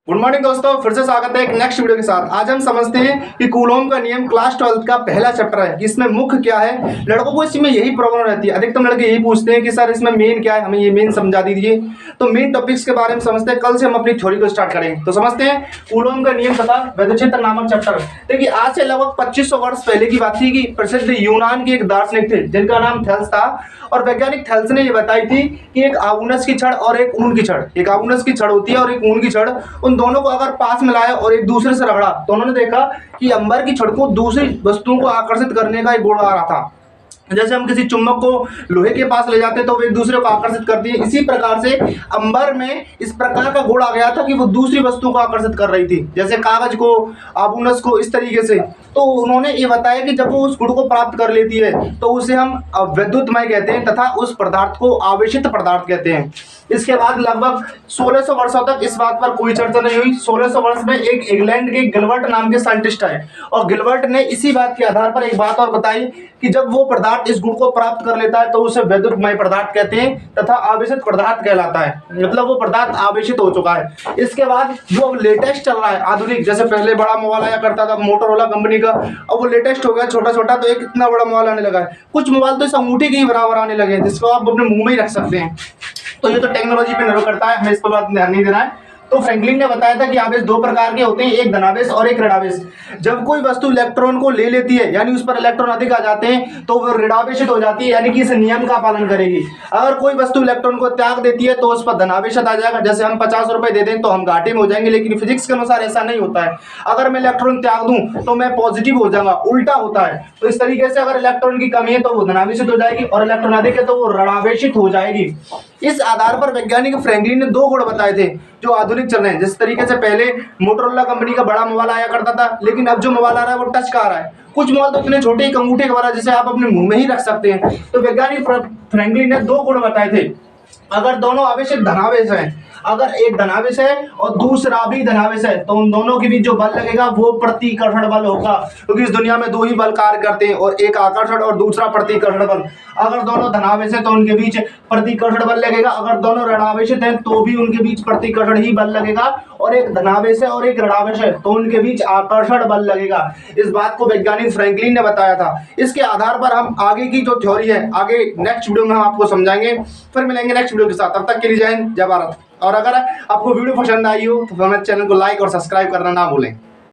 Good morning दोस्तों, फिर से स्वागत है एक नेक्स्ट वीडियो के साथ। आज हम समझते हैं कि कूलोम का नियम क्लास 12 का पहला चैप्टर है कि इसमें मुख्य क्या है। लड़कों को इसमें यही प्रॉब्लम रहती है, अधिकतम लड़के यही पूछते हैं कि सर इसमें मेन क्या है, हमें ये मेन समझा दीजिए। तो मेन टॉपिक्स के बारे में समझते हैं, कल से हम अपनी थ्योरी को स्टार्ट करेंगे। तो समझते हैं कूलोम का नियम तथा विद्युत क्षेत्र नामक चैप्टर। देखिए आज से लगभग 2500 वर्ष पहले की बात थी कि प्रसिद्ध यूनान के एक दार्शनिक थे जिनका नाम थेल्स था, और वैज्ञानिक थेल्स ने यह बताई थी कि एक आउनस की छड़ और एक ऊन की छड़, एक आउनस की छड़ होती है और एक ऊन की छड़, उन दोनों को अगर पास मिलाया और एक दूसरे से रगड़ा तो उन्होंने देखा कि अंबर की छड़ को दूसरी वस्तुओं को आकर्षित करने का एक गुण आ रहा था। जैसे हम किसी चुंबक को लोहे के पास ले जाते हैं तो वो एक दूसरे को आकर्षित करती है, इसी प्रकार से अंबर में इस प्रकार का गुण आ गया था कि वो दूसरी वस्तु को आकर्षित कर रही थी, जैसे कागज को, आबूनस को, इस तरीके से। तो उन्होंने ये बताया कि जब वो उस गुण को प्राप्त कर लेती है तो उसे हम विद्युतमय कहते हैं तथा उस पदार्थ को आवेशित पदार्थ कहते हैं। इसके बाद लगभग 1600 वर्षों तक इस बात पर कोई चर्चा नहीं हुई। 1600 वर्ष में एक इंग्लैंड के गिलबर्ट नाम के साइंटिस्ट आए और गिलबर्ट ने इसी बात के आधार पर एक बात और बताई कि जब वो पदार्थ इस गुण को प्राप्त कर लेता है तो उसे विद्युतमय पदार्थ कहते हैं तथा आवेशित पदार्थ कहलाता है, मतलब वो पदार्थ आवेशित हो चुका है। इसके बाद जो लेटेस्ट चल रहा है आधुनिक, जैसे पहले बड़ा मोबाइल आया करता था मोटोरोला कंपनी का, अब वो लेटेस्ट हो गया छोटा छोटा, तो एक इतना बड़ा मोबाइल आने लगा है। कुछ मोबाइल तो इस अंगूठे के ही बराबर आने लगे हैं जिसको आप अपने मुंह में ही रख सकते हैं। तो ये तो टेक्नोलॉजी पे निर्भर करता है, हमें इस पर बात ध्यान नहीं देना है। तो फ्रैंकलिन ने बताया था कि आवेश दो प्रकार के होते हैं, एक धनावेश और एक ऋणावेश। जब कोई वस्तु इलेक्ट्रॉन को ले लेती है यानी उस पर इलेक्ट्रॉन अधिक आ जाते हैं तो वो ऋणावेशित हो जाती है, यानी कि इस नियम का पालन करेगी। अगर कोई वस्तु इलेक्ट्रॉन को त्याग देती है तो उस पर धनावेशित आ जाएगा। जैसे हम 50 रुपए दे दें तो हम घाटे में हो जाएंगे, लेकिन फिजिक्स के अनुसार ऐसा नहीं होता है। अगर मैं इलेक्ट्रॉन त्याग दूं तो मैं पॉजिटिव हो जाऊंगा, उल्टा होता है। तो इस तरीके से अगर इलेक्ट्रॉन की कमी है तो वो धनावेशित हो जाएगी और इलेक्ट्रॉन अधिक है तो वो ऋणावेशित हो जाएगी। इस आधार पर वैज्ञानिक फ्रैंकलिन ने दो गुण बताए थे जो आधुनिक चल रहे हैं। जिस तरीके से पहले मोटोरोला कंपनी का बड़ा मोबाइल आया करता था, लेकिन अब जो मोबाइल आ रहा है वो टच का आ रहा है। कुछ मोबाइल तो इतने छोटे एक अंगूठे के बड़ा जिसे आप अपने मुंह में ही रख सकते हैं। तो वैज्ञानिक फ्रैंकलिन ने दो गुण बताए थे। अगर दोनों आवेश धनावेश हैं, अगर एक धनावेश है और दूसरा भी धनावेश है तो उन दोनों के बीच जो बल लगेगा वो प्रतिकर्षण बल होगा, क्योंकि इस दुनिया में दो ही बल कार्य करते हैं, और एक आकर्षण और दूसरा प्रतिकर्षण बल। अगर दोनों धनावेश है तो उनके बीच प्रतिकर्षण बल लगेगा, अगर दोनों ऋणावेशित हैं तो भी उनके बीच प्रतिकर्षण ही बल लगेगा, और एक धनावेश है और एक ऋणावेश है तो उनके बीच आकर्षण बल लगेगा। इस बात को वैज्ञानिक फ्रैंकलिन ने बताया था। इसके आधार पर हम आगे की जो थ्योरी है आगे नेक्स्ट वीडियो में हम आपको समझाएंगे। फिर मिलेंगे नेक्स्ट वीडियो के साथ, तब तक के लिए जय हिंद, जय भारत। और अगर आपको वीडियो पसंद आई हो तो हमारे चैनल को लाइक और सब्सक्राइब करना ना भूलें।